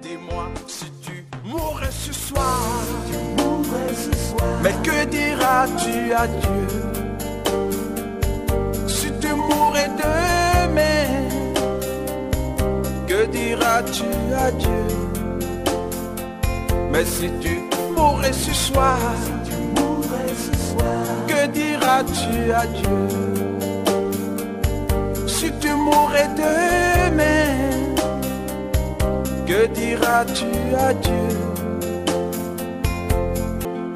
Dis-moi si tu mourrais ce soir, mais que diras-tu à Dieu? Si tu mourrais demain, que diras-tu à Dieu? Mais si tu mourrais ce soir, que diras-tu à Dieu? Si tu mourrais demain, que diras-tu à Dieu?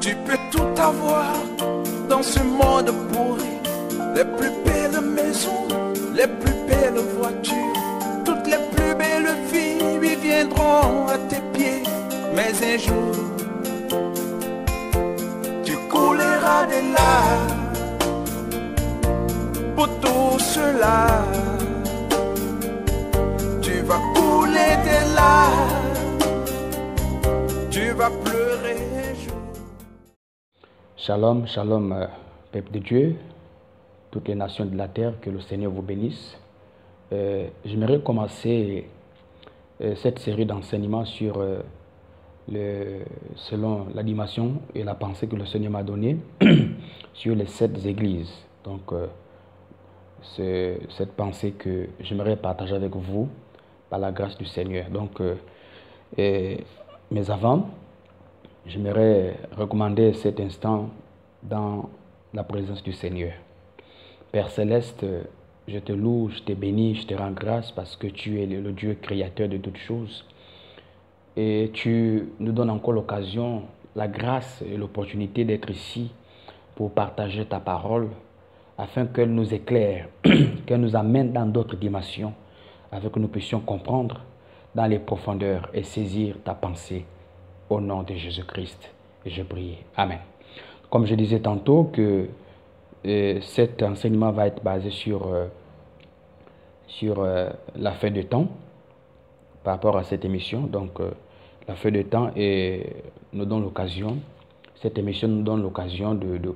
Tu peux tout avoir dans ce monde pourri, les plus belles maisons, les plus belles voitures, toutes les plus belles filles lui viendront à tes pieds. Mais un jour, tu couleras de larmes pour tout cela. Tu vas couler des larmes, tu vas pleurer un jour. Shalom, shalom, peuple de Dieu, toutes les nations de la terre, que le Seigneur vous bénisse. J'aimerais commencer cette série d'enseignements sur selon l'animation et la pensée que le Seigneur m'a donnée sur les 7 églises. Donc, c'est cette pensée que j'aimerais partager avec vous par la grâce du Seigneur. Donc, mais avant, j'aimerais recommander cet instant dans la présence du Seigneur. Père Céleste, je te loue, je te bénis, je te rends grâce parce que tu es le Dieu créateur de toutes choses. Et tu nous donnes encore l'occasion, la grâce et l'opportunité d'être ici pour partager ta parole afin qu'elle nous éclaire, qu'elle nous amène dans d'autres dimensions, afin que nous puissions comprendre dans les profondeurs et saisir ta pensée. Au nom de Jésus-Christ, je prie. Amen. Comme je disais tantôt que cet enseignement va être basé sur la fin de temps par rapport à cette émission. Donc, la feuille de temps nous donne l'occasion, cette émission nous donne l'occasion de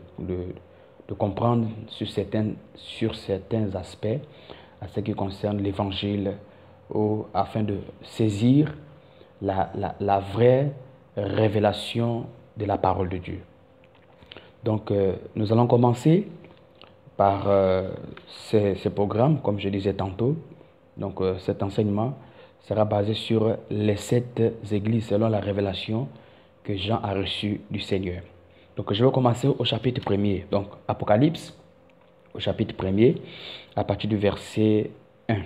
comprendre sur certains aspects à ce qui concerne l'évangile, afin de saisir la vraie révélation de la parole de Dieu. Donc, nous allons commencer par ce programme, comme je disais tantôt. Donc, cet enseignement sera basé sur les 7 églises selon la révélation que Jean a reçue du Seigneur. Donc, je vais commencer au chapitre 1er. Donc, Apocalypse, au chapitre 1er, à partir du verset 1.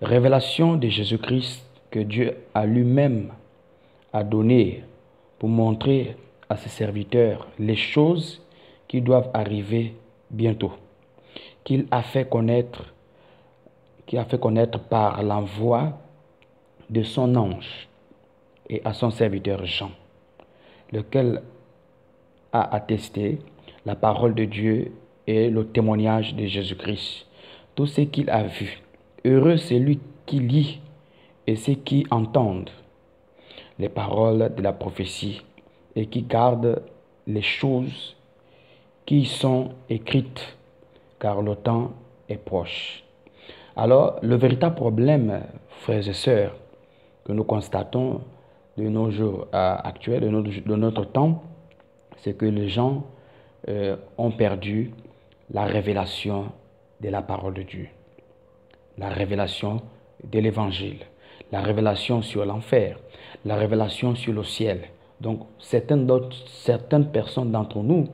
Révélation de Jésus-Christ que Dieu a lui-même donné pour montrer à ses serviteurs les choses qui doivent arriver bientôt, qu'il a fait connaître par l'envoi de son ange et à son serviteur Jean, lequel a attesté la parole de Dieu et le témoignage de Jésus-Christ, tout ce qu'il a vu. Heureux celui qui lit et ceux qui entendent les paroles de la prophétie et qui gardent les choses qui y sont écrites, car le temps est proche. Alors, le véritable problème, frères et sœurs, que nous constatons de nos jours actuels, de notre temps, c'est que les gens ont perdu la révélation de la parole de Dieu, la révélation de l'évangile, la révélation sur l'enfer, la révélation sur le ciel. Donc, certaines personnes d'entre nous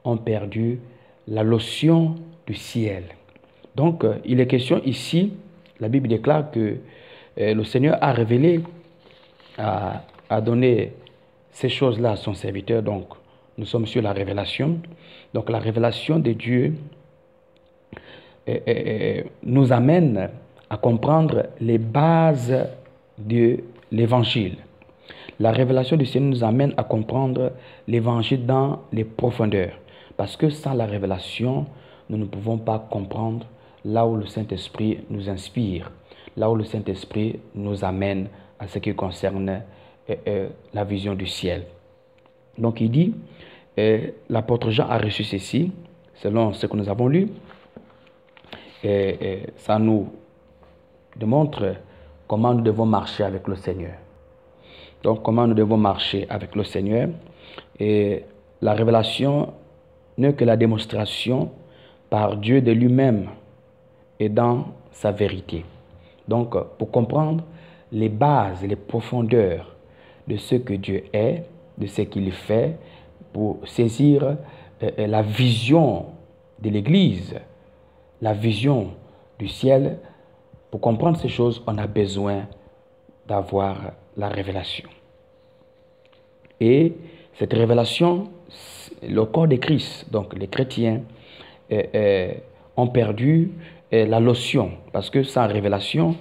ont perdu la notion du ciel. Donc, il est question ici, la Bible déclare que le Seigneur a révélé, a donné ces choses-là à son serviteur. Donc, nous sommes sur la révélation. Donc, la révélation de Dieu nous amène à comprendre les bases de l'évangile. La révélation du Seigneur nous amène à comprendre l'évangile dans les profondeurs. Parce que sans la révélation, nous ne pouvons pas comprendre là où le Saint-Esprit nous inspire, là où le Saint-Esprit nous amène à ce qui concerne la vision du ciel. Donc il dit, l'apôtre Jean a reçu ceci, selon ce que nous avons lu, et ça nous démontre comment nous devons marcher avec le Seigneur. Donc, comment nous devons marcher avec le Seigneur. Et la révélation n'est que la démonstration par Dieu de lui-même et dans sa vérité. Donc, pour comprendre les bases, les profondeurs de ce que Dieu est, de ce qu'il fait, pour saisir la vision de l'Église, la vision du ciel, pour comprendre ces choses, on a besoin d'avoir la révélation. Et cette révélation, le corps de Christ, donc les chrétiens, ont perdu la notion, parce que sans révélation,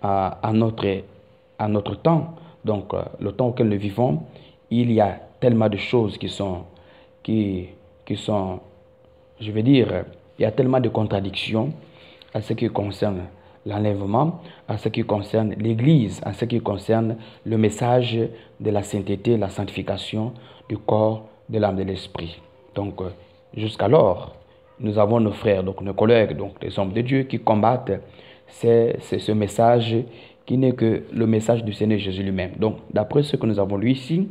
à notre temps, donc le temps auquel nous vivons, il y a tellement de choses qui sont, je veux dire, il y a tellement de contradictions à ce qui concerne l'enlèvement, à ce qui concerne l'Église, à ce qui concerne le message de la sainteté, la sanctification du corps, de l'âme, de l'esprit. Donc, jusqu'alors, nous avons nos frères, donc nos collègues, donc les hommes de Dieu qui combattent ce message qui n'est que le message du Seigneur Jésus lui-même. Donc, d'après ce que nous avons lu ici,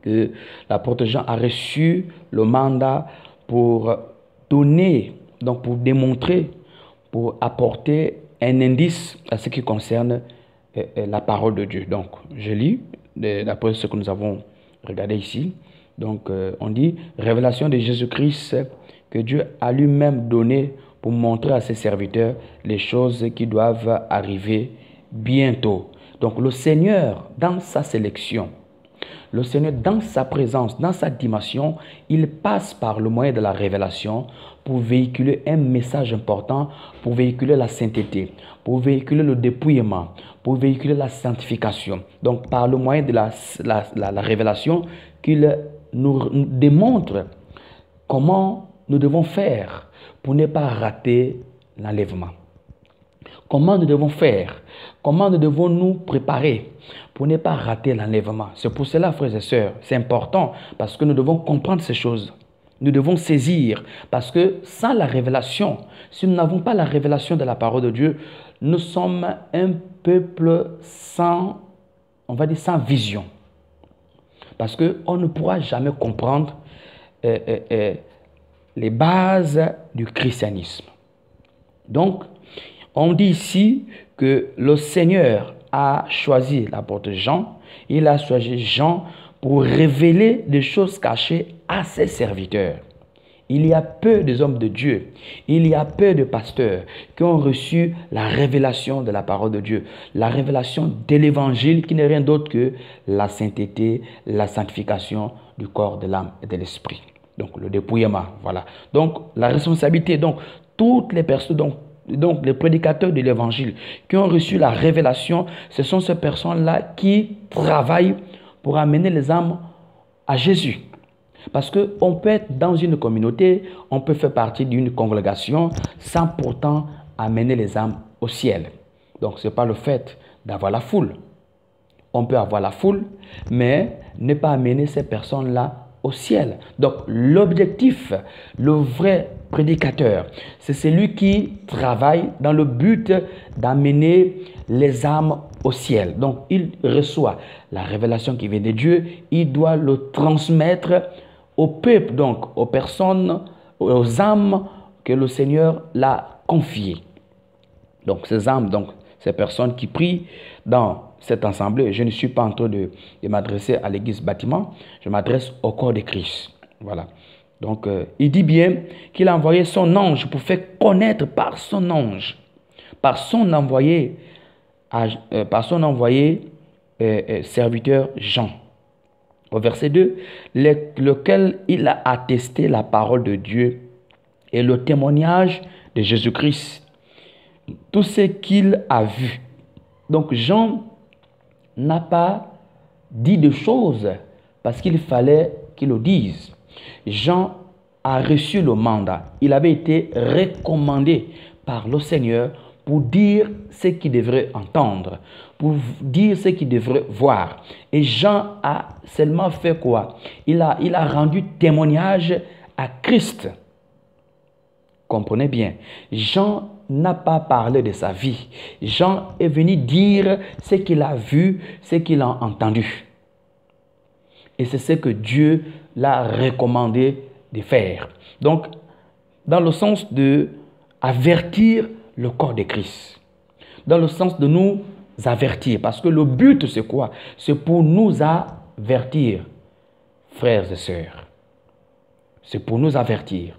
que l'apôtre Jean a reçu le mandat pour donner, donc pour démontrer, pour apporter un indice à ce qui concerne la parole de Dieu. Donc, je lis, d'après ce que nous avons regardé ici, donc on dit « Révélation de Jésus-Christ que Dieu a lui-même donné pour montrer à ses serviteurs les choses qui doivent arriver bientôt. » Donc, le Seigneur, dans sa sélection, le Seigneur, dans sa présence, dans sa dimension, il passe par le moyen de la révélation pour véhiculer un message important, pour véhiculer la sainteté, pour véhiculer le dépouillement, pour véhiculer la sanctification. Donc, par le moyen de la révélation, qu'il nous démontre comment nous devons faire pour ne pas rater l'enlèvement. Comment nous devons faire? Comment nous devons nous préparer pour ne pas rater l'enlèvement? C'est pour cela, frères et sœurs, c'est important parce que nous devons comprendre ces choses. Nous devons saisir parce que sans la révélation, si nous n'avons pas la révélation de la parole de Dieu, nous sommes un peuple sans, on va dire, sans vision. Parce qu'on ne pourra jamais comprendre les bases du christianisme. Donc, on dit ici que le Seigneur a choisi l'apôtre Jean. Il a choisi Jean pour révéler des choses cachées à ses serviteurs. Il y a peu d'hommes de Dieu, il y a peu de pasteurs qui ont reçu la révélation de la parole de Dieu, la révélation de l'évangile qui n'est rien d'autre que la sainteté, la sanctification du corps, de l'âme et de l'esprit. Donc le dépouillement, voilà. Donc la responsabilité, donc toutes les personnes, donc les prédicateurs de l'évangile qui ont reçu la révélation, ce sont ces personnes-là qui travaillent pour amener les âmes à Jésus. Parce qu'on peut être dans une communauté, on peut faire partie d'une congrégation sans pourtant amener les âmes au ciel. Donc ce n'est pas le fait d'avoir la foule. On peut avoir la foule, mais ne pas amener ces personnes-là au ciel. Donc l'objectif, le vrai prédicateur, c'est celui qui travaille dans le but d'amener les âmes au ciel. Donc il reçoit la révélation qui vient de Dieu, il doit le transmettre au peuple, donc aux personnes, aux âmes que le Seigneur l'a confiées. Donc ces âmes, donc ces personnes qui prient dans cette assemblée, je ne suis pas en train de m'adresser à l'église bâtiment, je m'adresse au corps de Christ. Voilà. Donc il dit bien qu'il a envoyé son ange pour faire connaître par son ange, par son envoyé serviteur Jean. Au verset 2, lequel il a attesté la parole de Dieu et le témoignage de Jésus-Christ, tout ce qu'il a vu. Donc Jean n'a pas dit de choses parce qu'il fallait qu'il le dise. Jean a reçu le mandat. Il avait été recommandé par le Seigneur pour dire ce qu'il devrait entendre, pour dire ce qu'il devrait voir. Et Jean a seulement fait quoi? Il a rendu témoignage à Christ. Comprenez bien, Jean n'a pas parlé de sa vie. Jean est venu dire ce qu'il a vu, ce qu'il a entendu. Et c'est ce que Dieu l'a recommandé de faire. Donc, dans le sens de avertir le corps de Christ. Dans le sens de nous avertir. Parce que le but, c'est quoi? C'est pour nous avertir, frères et sœurs. C'est pour nous avertir.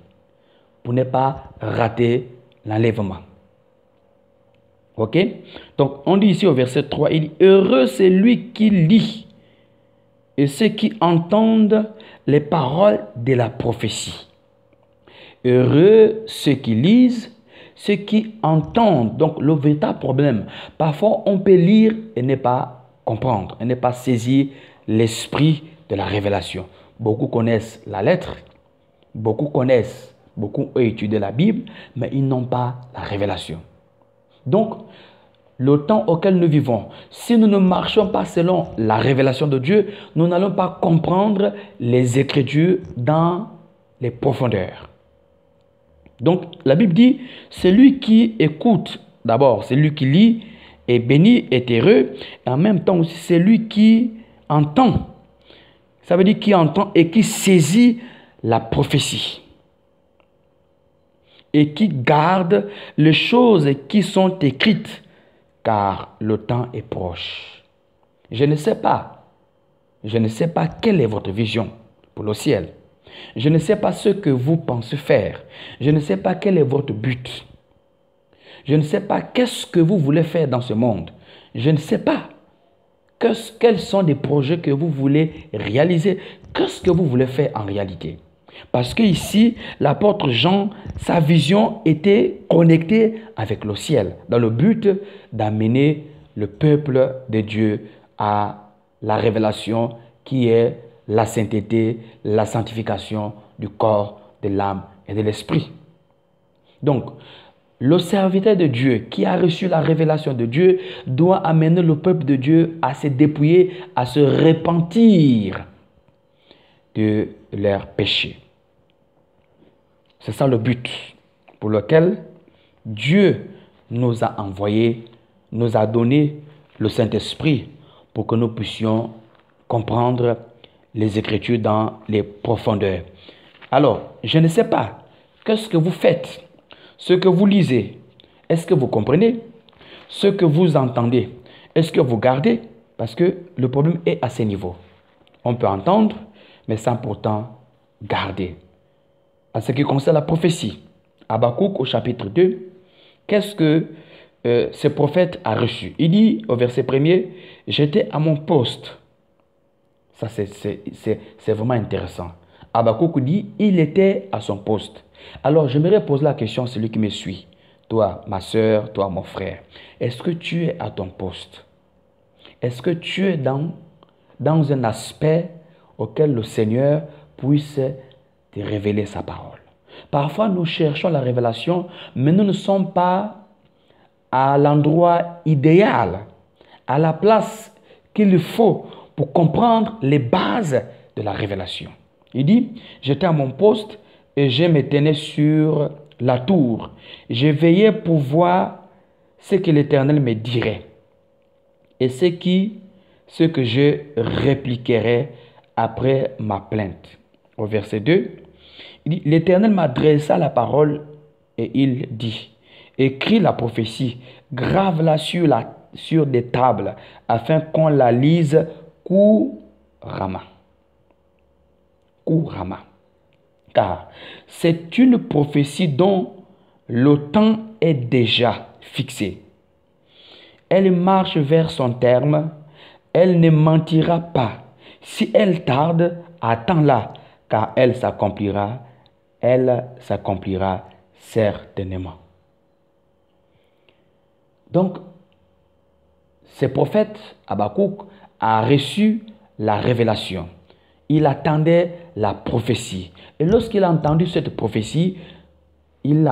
Pour ne pas rater l'enlèvement. Ok? Donc, on dit ici au verset 3, il dit, heureux c'est lui qui lit et ceux qui entendent les paroles de la prophétie. Heureux ceux qui lisent, ceux qui entendent. Donc, le véritable problème, parfois on peut lire et ne pas comprendre, et ne pas saisir l'esprit de la révélation. Beaucoup connaissent la lettre, beaucoup ont étudié la Bible, mais ils n'ont pas la révélation. Donc, le temps auquel nous vivons, si nous ne marchons pas selon la révélation de Dieu, nous n'allons pas comprendre les Écritures dans les profondeurs. Donc, la Bible dit, celui qui écoute, d'abord, celui qui lit est béni, est heureux, et en même temps aussi celui qui entend. Ça veut dire qui entend et qui saisit la prophétie. Et qui garde les choses qui sont écrites, car le temps est proche. Je ne sais pas quelle est votre vision pour le ciel. Je ne sais pas ce que vous pensez faire. Je ne sais pas quel est votre but. Je ne sais pas qu'est-ce que vous voulez faire dans ce monde. Je ne sais pas quels sont les projets que vous voulez réaliser. Qu'est-ce que vous voulez faire en réalité? Parce que ici, l'apôtre Jean, sa vision était connectée avec le ciel, dans le but d'amener le peuple de Dieu à la révélation qui est la sainteté, la sanctification du corps, de l'âme et de l'esprit. Donc, le serviteur de Dieu qui a reçu la révélation de Dieu doit amener le peuple de Dieu à se dépouiller, à se repentir de leurs péchés. C'est ça le but pour lequel Dieu nous a envoyés, nous a donné le Saint-Esprit pour que nous puissions comprendre les Écritures dans les profondeurs. Alors, je ne sais pas, qu'est-ce que vous faites? Ce que vous lisez, est-ce que vous comprenez? Ce que vous entendez, est-ce que vous gardez? Parce que le problème est à ce niveau. On peut entendre, mais sans pourtant garder. En ce qui concerne la prophétie, Habakkuk au chapitre 2, qu'est-ce que ce prophète a reçu? Il dit au verset 1er, « J'étais à mon poste ». Ça, c'est vraiment intéressant. Habakkuk dit, il était à son poste. Alors, j'aimerais poser la question à celui qui me suit. Toi, ma soeur, toi, mon frère. Est-ce que tu es à ton poste? Est-ce que tu es dans un aspect auquel le Seigneur puisse te révéler sa parole? Parfois, nous cherchons la révélation, mais nous ne sommes pas à l'endroit idéal, à la place qu'il faut pour comprendre les bases de la révélation. Il dit, j'étais à mon poste et je me tenais sur la tour. Je veillais pour voir ce que l'Éternel me dirait et ce que je répliquerais après ma plainte. Au verset 2, il dit, l'Éternel m'adressa la parole et il dit, écris la prophétie, grave-la sur des tables afin qu'on la lise couramment. Car c'est une prophétie dont le temps est déjà fixé. Elle marche vers son terme, elle ne mentira pas. Si elle tarde, attends-la, car elle s'accomplira certainement. Donc, ce prophète Habakkuk a reçu la révélation. Il attendait la prophétie. Et lorsqu'il a entendu cette prophétie, il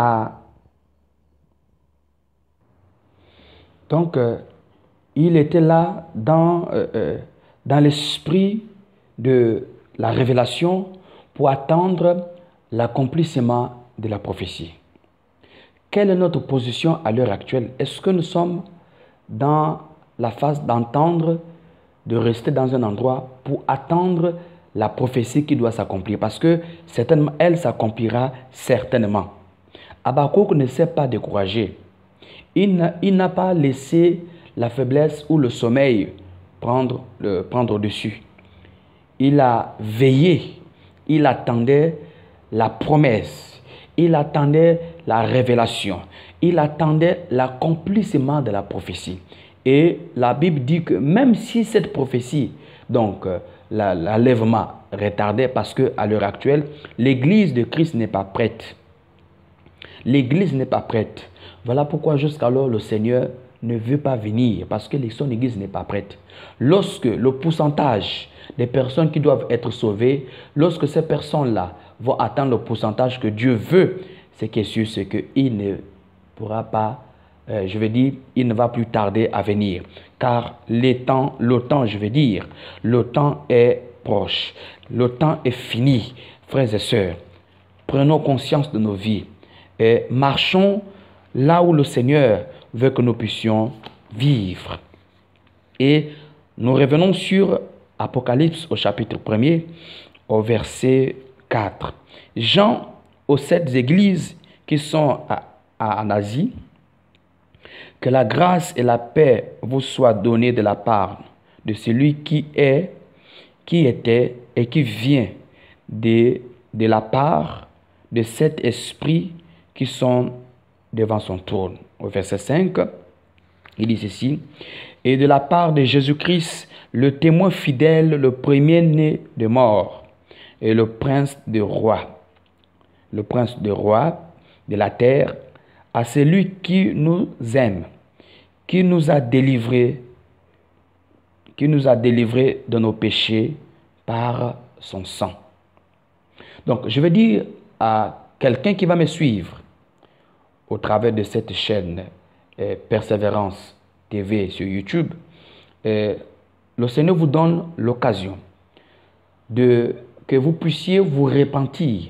était là dans l'esprit de la révélation pour attendre l'accomplissement de la prophétie. Quelle est notre position à l'heure actuelle? Est-ce que nous sommes dans la phase d'entendre, de rester dans un endroit pour attendre la prophétie qui doit s'accomplir, parce que certainement, elle s'accomplira certainement. Habakkuk ne s'est pas découragé. Il n'a pas laissé la faiblesse ou le sommeil prendre dessus. Il a veillé, il attendait la promesse, il attendait la révélation, il attendait l'accomplissement de la prophétie. Et la Bible dit que même si cette prophétie, donc l'enlèvement retardait, parce qu'à l'heure actuelle, l'Église de Christ n'est pas prête. L'Église n'est pas prête. Voilà pourquoi jusqu'alors le Seigneur ne veut pas venir, parce que son Église n'est pas prête. Lorsque le pourcentage des personnes qui doivent être sauvées, lorsque ces personnes-là vont atteindre le pourcentage que Dieu veut, ce qui est sûr, c'est qu'il ne pourra pas, il ne va plus tarder à venir. Car le temps est proche. Le temps est fini, frères et sœurs. Prenons conscience de nos vies et marchons là où le Seigneur veut que nous puissions vivre. Et nous revenons sur Apocalypse au chapitre 1er, au verset 4. Jean, aux 7 églises qui sont en Asie, que la grâce et la paix vous soient données de la part de celui qui est, qui était et qui vient de la part de cet esprit qui sont devant son trône. Au verset 5, il dit ceci: et de la part de Jésus-Christ, le témoin fidèle, le premier-né de mort, et le prince des rois de la terre, à celui qui nous aime, qui nous a délivrés de nos péchés par son sang. Donc, je vais dire à quelqu'un qui va me suivre au travers de cette chaîne Persévérance TV sur YouTube, le Seigneur vous donne l'occasion que vous puissiez vous repentir.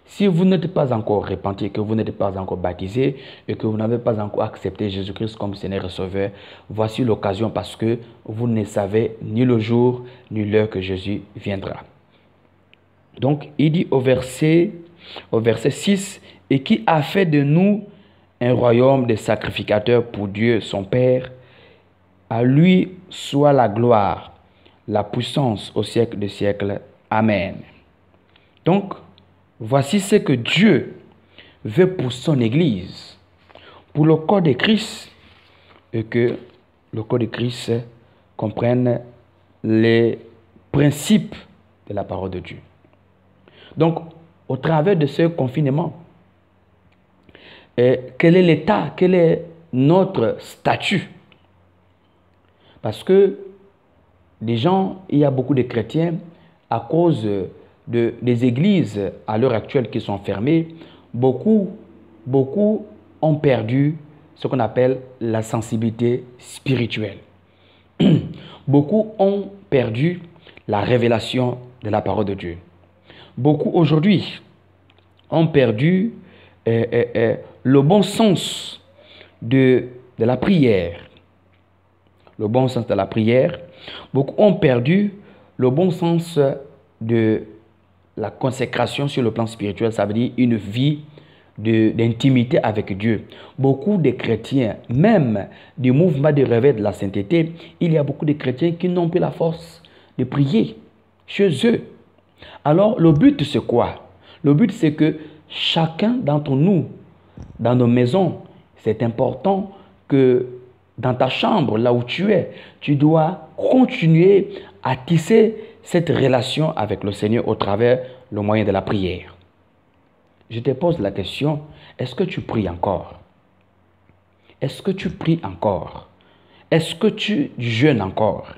Si vous n'êtes pas encore repenti, que vous n'êtes pas encore baptisé et que vous n'avez pas encore accepté Jésus-Christ comme Seigneur et Sauveur, voici l'occasion, parce que vous ne savez ni le jour ni l'heure que Jésus viendra. Donc, il dit au verset 6, « Et qui a fait de nous un royaume de sacrificateurs pour Dieu son Père, à lui soit la gloire, la puissance au siècle des siècles. Amen. » Donc, voici ce que Dieu veut pour son Église, pour le corps de Christ, et que le corps de Christ comprenne les principes de la parole de Dieu. Donc, au travers de ce confinement, quel est l'état, quel est notre statut? Parce que il y a beaucoup de chrétiens, à cause des églises à l'heure actuelle qui sont fermées, beaucoup ont perdu ce qu'on appelle la sensibilité spirituelle. Beaucoup ont perdu la révélation de la parole de Dieu. Beaucoup aujourd'hui ont perdu le bon sens de la prière. Le bon sens de la prière. Beaucoup ont perdu le bon sens de la consécration sur le plan spirituel. Ça veut dire une vie d'intimité avec Dieu. Beaucoup de chrétiens, même du mouvement de réveil de la sainteté, il y a beaucoup de chrétiens qui n'ont plus la force de prier chez eux. Alors, le but, c'est quoi? Le but, c'est que chacun d'entre nous, dans nos maisons, c'est important que dans ta chambre, là où tu es, tu dois continuer à tisser cette relation avec le Seigneur au travers le moyen de la prière. Je te pose la question, est-ce que tu pries encore? Est-ce que tu pries encore? Est-ce que tu jeûnes encore?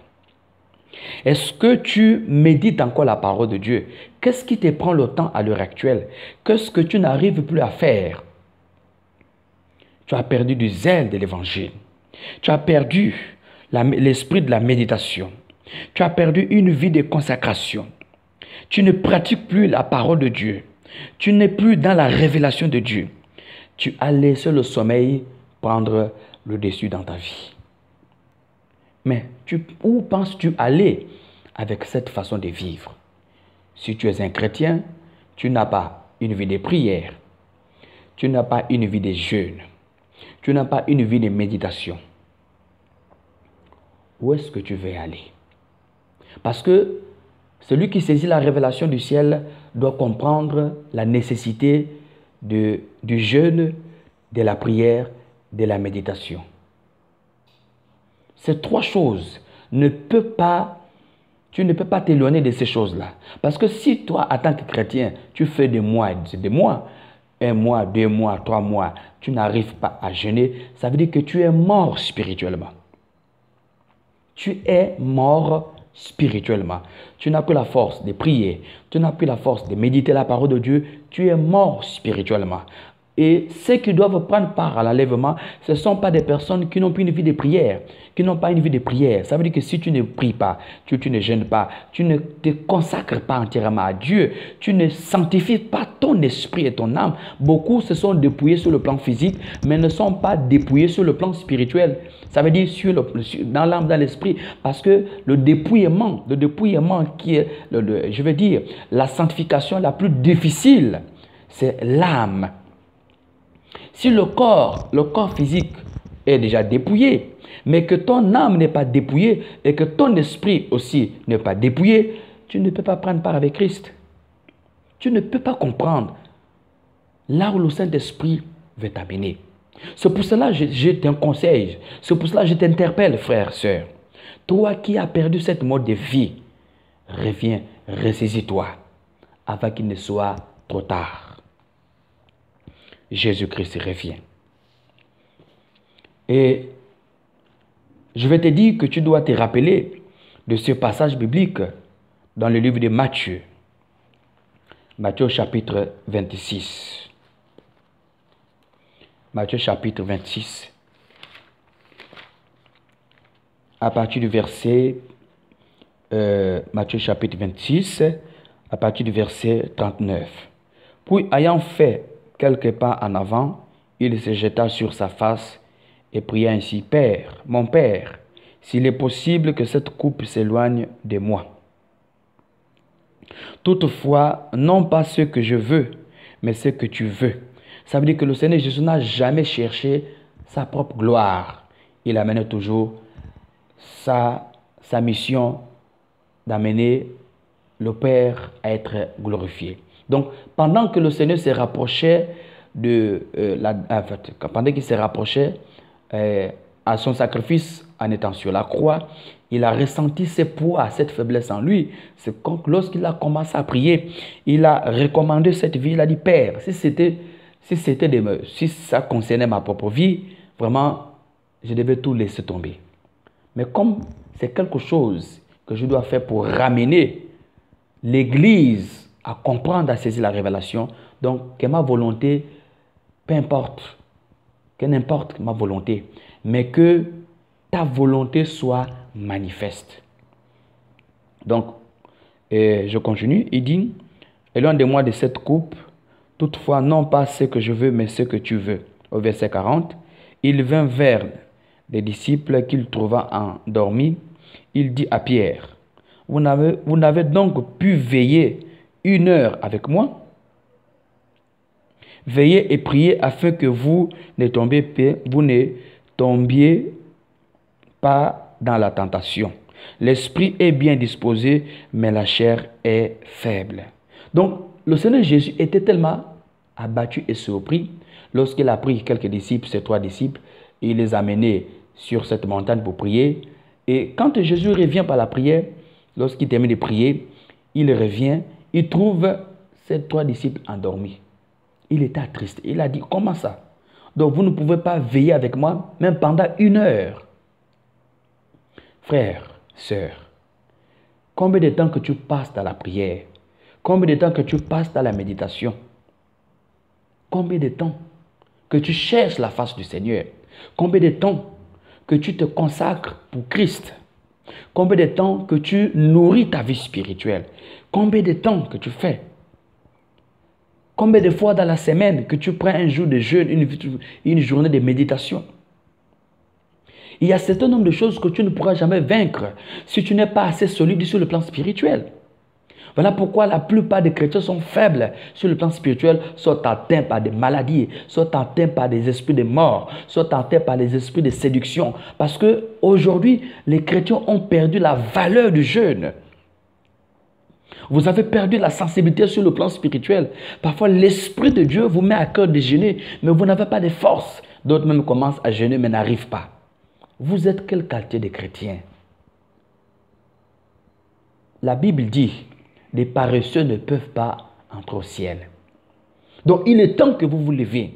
Est-ce que tu médites encore la parole de Dieu? Qu'est-ce qui te prend le temps à l'heure actuelle? Qu'est-ce que tu n'arrives plus à faire? Tu as perdu du zèle de l'évangile. Tu as perdu l'esprit de la méditation. Tu as perdu une vie de consécration. Tu ne pratiques plus la parole de Dieu. Tu n'es plus dans la révélation de Dieu. Tu as laissé le sommeil prendre le dessus dans ta vie. Mais où penses-tu aller avec cette façon de vivre? Si tu es un chrétien, tu n'as pas une vie de prière, tu n'as pas une vie de jeûne, tu n'as pas une vie de méditation, où est-ce que tu veux aller? Parce que celui qui saisit la révélation du ciel doit comprendre la nécessité du jeûne, de la prière, de la méditation. Ces trois choses tu ne peux pas t'éloigner de ces choses-là. Parce que si toi, en tant que chrétien, tu fais des mois, un mois, 2 mois, 3 mois, tu n'arrives pas à jeûner, ça veut dire que tu es mort spirituellement. Tu es mort spirituellement. Tu n'as plus la force de prier, tu n'as plus la force de méditer la parole de Dieu, tu es mort spirituellement. Et ceux qui doivent prendre part à l'enlèvement, ce ne sont pas des personnes qui n'ont plus une vie de prière, qui n'ont pas une vie de prière. Ça veut dire que si tu ne pries pas, tu ne jeûnes pas, tu ne te consacres pas entièrement à Dieu, tu ne sanctifies pas ton esprit et ton âme. Beaucoup se sont dépouillés sur le plan physique, mais ne sont pas dépouillés sur le plan spirituel. Ça veut dire dans l'âme, dans l'esprit, parce que le dépouillement qui est, je veux dire, la sanctification la plus difficile, c'est l'âme. Si le corps physique est déjà dépouillé, mais que ton âme n'est pas dépouillée et que ton esprit aussi n'est pas dépouillé, tu ne peux pas prendre part avec Christ. Tu ne peux pas comprendre là où le Saint-Esprit veut t'amener. C'est pour cela que je te conseille, c'est pour cela que je t'interpelle, frère, sœur. Toi qui as perdu cette mode de vie, reviens, ressaisis-toi avant qu'il ne soit trop tard. Jésus-Christ revient. Et je vais te dire que tu dois te rappeler de ce passage biblique dans le livre de Matthieu. Matthieu chapitre 26. Matthieu chapitre 26. À partir du verset... Matthieu chapitre 26, à partir du verset 39. Puis ayant fait quelques pas en avant, il se jeta sur sa face et pria ainsi: Père, mon Père, s'il est possible que cette coupe s'éloigne de moi. Toutefois, non pas ce que je veux, mais ce que tu veux. Ça veut dire que le Seigneur Jésus n'a jamais cherché sa propre gloire. Il amène toujours sa mission d'amener le Père à être glorifié. Donc, pendant que le Seigneur se rapprochait pendant qu'il se rapprochait à son sacrifice en étant sur la croix, il a ressenti ce poids, cette faiblesse en lui. C'est lorsqu'il a commencé à prier, il a recommandé cette vie. Il a dit: Père, si ça concernait ma propre vie, vraiment, je devais tout laisser tomber. Mais comme c'est quelque chose que je dois faire pour ramener l'Église à comprendre, à saisir la révélation, donc que ma volonté, peu importe, que n'importe ma volonté, mais que ta volonté soit manifeste. Donc, je continue, il dit: éloigne de moi de cette coupe, toutefois non pas ce que je veux, mais ce que tu veux. Au verset 40, il vint vers les disciples qu'il trouva endormis. Il dit à Pierre: vous n'avez donc pu veiller 1 heure avec moi? Veillez et priez afin que vous ne tombiez pas dans la tentation. L'esprit est bien disposé, mais la chair est faible. Donc, le Seigneur Jésus était tellement abattu et surpris lorsqu'il a pris quelques disciples, ses 3 disciples, et il les a menés sur cette montagne pour prier. Et quand Jésus revient par la prière, lorsqu'il termine de prier, il revient, il trouve ses 3 disciples endormis. Il était triste. Il a dit: comment ça? Donc vous ne pouvez pas veiller avec moi, même pendant 1 heure. Frère, sœur, combien de temps que tu passes dans la prière? Combien de temps que tu passes dans la méditation? Combien de temps que tu cherches la face du Seigneur? Combien de temps que tu te consacres pour Christ? Combien de temps que tu nourris ta vie spirituelle? Combien de temps que tu fais? Combien de fois dans la semaine que tu prends un jour de jeûne, une journée de méditation? Il y a un certain nombre de choses que tu ne pourras jamais vaincre si tu n'es pas assez solide sur le plan spirituel. Voilà pourquoi la plupart des chrétiens sont faibles sur le plan spirituel, soit atteints par des maladies, soit atteints par des esprits de mort, soit atteints par des esprits de séduction. Parce qu'aujourd'hui, les chrétiens ont perdu la valeur du jeûne. Vous avez perdu la sensibilité sur le plan spirituel. Parfois, l'Esprit de Dieu vous met à cœur de jeûner, mais vous n'avez pas de force. D'autres même commencent à jeûner, mais n'arrivent pas. Vous êtes quelle qualité de chrétien? La Bible dit, les paresseux ne peuvent pas entrer au ciel. Donc, il est temps que vous vous levez.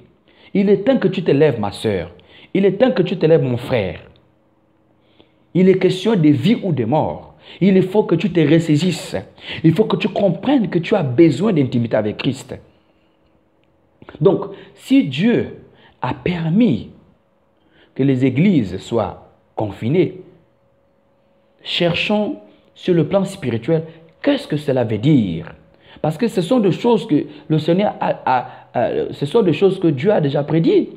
Il est temps que tu te lèves, ma soeur. Il est temps que tu te lèves, mon frère. Il est question de vie ou de mort. Il faut que tu te ressaisisses. Il faut que tu comprennes que tu as besoin d'intimité avec Christ. Donc, si Dieu a permis que les églises soient confinées, cherchons sur le plan spirituel, qu'est-ce que cela veut dire? Parce que ce sont des choses que le Seigneur ce sont des choses que Dieu a déjà prédit.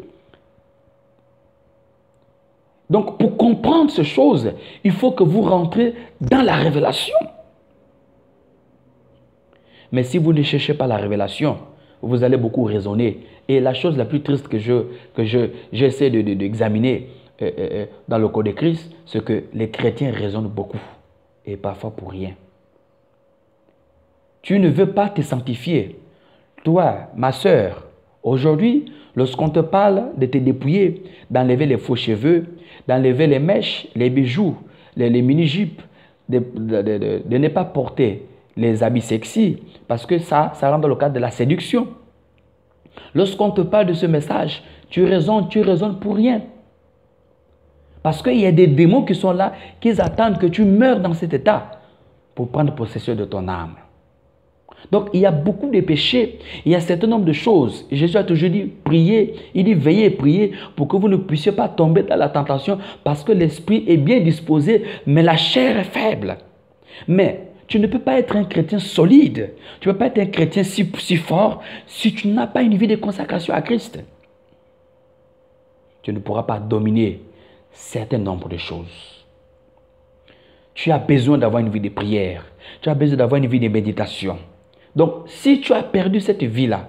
Donc, pour comprendre ces choses, il faut que vous rentrez dans la révélation. Mais si vous ne cherchez pas la révélation, vous allez beaucoup raisonner. Et la chose la plus triste que j'essaie d'examiner dans le corps de Christ, c'est que les chrétiens raisonnent beaucoup. Et parfois pour rien. Tu ne veux pas te sanctifier. Toi, ma soeur, aujourd'hui, lorsqu'on te parle de te dépouiller, d'enlever les faux cheveux, d'enlever les mèches, les bijoux, les mini-jupes, de ne pas porter les habits sexy, parce que ça rentre dans le cadre de la séduction. Lorsqu'on te parle de ce message, tu raisonnes pour rien. Parce qu'il y a des démons qui sont là, qui attendent que tu meurs dans cet état pour prendre possession de ton âme. Donc, il y a beaucoup de péchés, il y a un certain nombre de choses. Jésus a toujours dit, priez, il dit, veillez et priez pour que vous ne puissiez pas tomber dans la tentation parce que l'esprit est bien disposé, mais la chair est faible. Mais tu ne peux pas être un chrétien solide, tu ne peux pas être un chrétien si fort si tu n'as pas une vie de consécration à Christ. Tu ne pourras pas dominer certain nombre de choses. Tu as besoin d'avoir une vie de prière. Tu as besoin d'avoir une vie de méditation. Donc, si tu as perdu cette vie-là,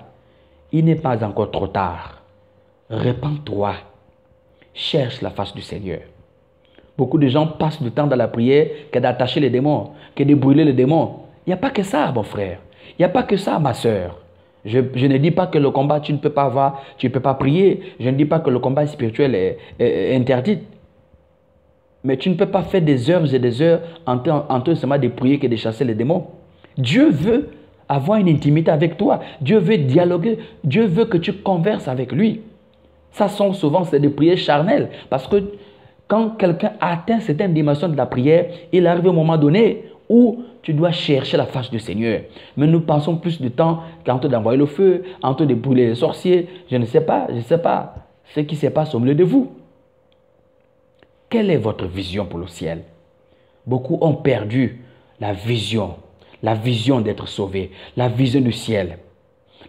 il n'est pas encore trop tard. Répands-toi. Cherche la face du Seigneur. Beaucoup de gens passent du temps dans la prière que d'attacher les démons, que de brûler les démons. Il n'y a pas que ça, mon frère. Il n'y a pas que ça, ma soeur. Je ne dis pas que le combat, tu ne peux pas avoir, tu ne peux pas prier. Je ne dis pas que le combat spirituel est interdit. Mais tu ne peux pas faire des heures et des heures en train seulement de prier que de chasser les démons. Dieu veut avoir une intimité avec toi. Dieu veut dialoguer. Dieu veut que tu converses avec lui. Ça sont souvent c'est des prières charnelles. Parce que quand quelqu'un atteint certaines dimensions de la prière, il arrive à un moment donné où tu dois chercher la face du Seigneur. Mais nous passons plus de temps qu'en train d'envoyer le feu, en train de brûler les sorciers. Je ne sais pas ce qui se passe au milieu de vous. Quelle est votre vision pour le ciel? Beaucoup ont perdu la vision d'être sauvés, la vision du ciel.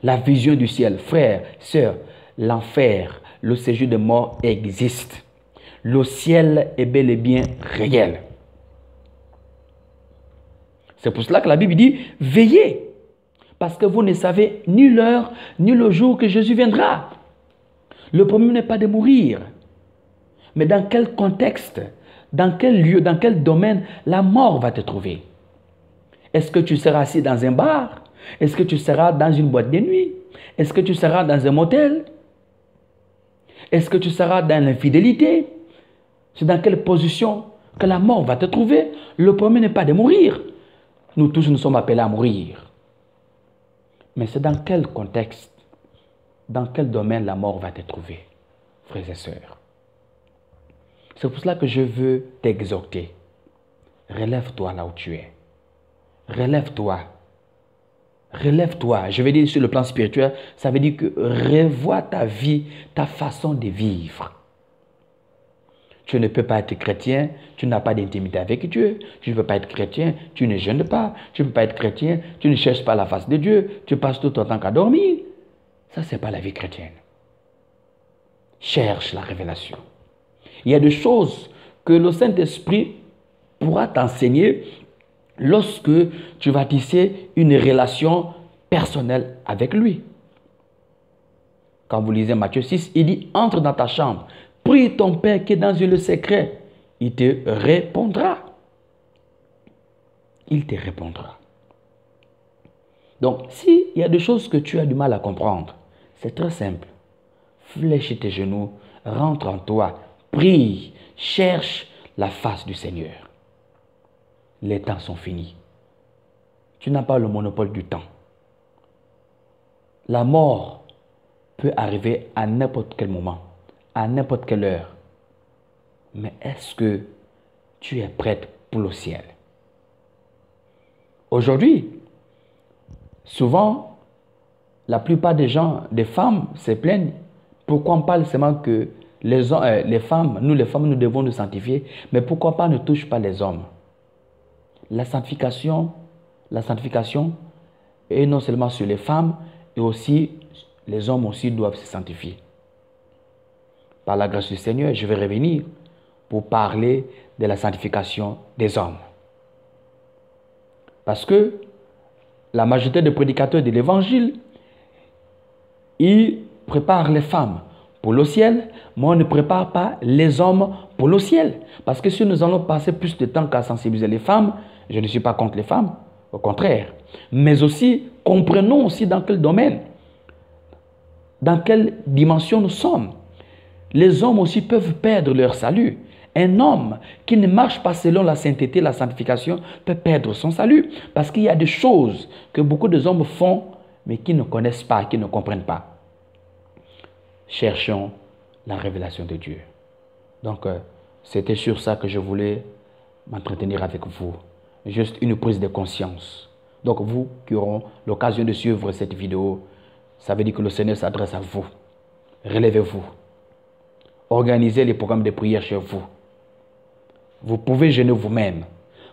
La vision du ciel. Frères, sœurs, l'enfer, le séjour de mort existe. Le ciel est bel et bien réel. C'est pour cela que la Bible dit, veillez, parce que vous ne savez ni l'heure, ni le jour que Jésus viendra. Le problème n'est pas de mourir. Mais dans quel contexte, dans quel lieu, dans quel domaine la mort va te trouver? Est-ce que tu seras assis dans un bar? Est-ce que tu seras dans une boîte de nuit? Est-ce que tu seras dans un motel? Est-ce que tu seras dans l'infidélité? C'est dans quelle position que la mort va te trouver? Le problème n'est pas de mourir. Nous tous, nous sommes appelés à mourir. Mais c'est dans quel contexte, dans quel domaine la mort va te trouver, frères et sœurs? C'est pour cela que je veux t'exhorter. Relève-toi là où tu es. Relève-toi. Relève-toi. Je vais dire sur le plan spirituel, ça veut dire que revois ta vie, ta façon de vivre. Tu ne peux pas être chrétien, tu n'as pas d'intimité avec Dieu. Tu ne peux pas être chrétien, tu ne jeûnes pas. Tu ne peux pas être chrétien, tu ne cherches pas la face de Dieu. Tu passes tout ton temps qu'à dormir. Ça, ce n'est pas la vie chrétienne. Cherche la révélation. Il y a des choses que le Saint-Esprit pourra t'enseigner lorsque tu vas tisser une relation personnelle avec lui. Quand vous lisez Matthieu 6, il dit, entre dans ta chambre, prie ton Père qui est dans le secret, il te répondra. Il te répondra. Donc, s'il y a des choses que tu as du mal à comprendre, c'est très simple. Fléchis tes genoux, rentre en toi, prie, cherche la face du Seigneur. Les temps sont finis. Tu n'as pas le monopole du temps. La mort peut arriver à n'importe quel moment, à n'importe quelle heure. Mais est-ce que tu es prête pour le ciel? Aujourd'hui, souvent, la plupart des gens, des femmes se plaignent. Pourquoi on parle seulement que les femmes, nous devons nous sanctifier, mais pourquoi pas ne touche pas les hommes? La sanctification est non seulement sur les femmes, et aussi les hommes aussi doivent se sanctifier. Par la grâce du Seigneur, je vais revenir pour parler de la sanctification des hommes. Parce que la majorité des prédicateurs de l'évangile, ils préparent les femmes pour le ciel, mais on ne prépare pas les hommes pour le ciel. Parce que si nous allons passer plus de temps qu'à sensibiliser les femmes, je ne suis pas contre les femmes, au contraire. Mais aussi, comprenons aussi dans quel domaine, dans quelle dimension nous sommes. Les hommes aussi peuvent perdre leur salut. Un homme qui ne marche pas selon la sainteté, la sanctification, peut perdre son salut. Parce qu'il y a des choses que beaucoup d'hommes font, mais qui ne connaissent pas, qui ne comprennent pas. Cherchons la révélation de Dieu. Donc, c'était sur ça que je voulais m'entretenir avec vous. Juste une prise de conscience. Donc, vous qui auront l'occasion de suivre cette vidéo, ça veut dire que le Seigneur s'adresse à vous. Relevez-vous. Organisez les programmes de prière chez vous. Vous pouvez jeûner vous-même.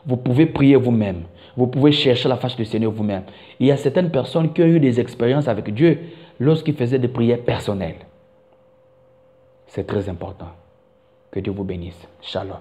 Vous pouvez prier vous-même. Vous pouvez chercher la face du Seigneur vous-même. Il y a certaines personnes qui ont eu des expériences avec Dieu lorsqu'ils faisaient des prières personnelles. C'est très important. Que Dieu vous bénisse. Shalom.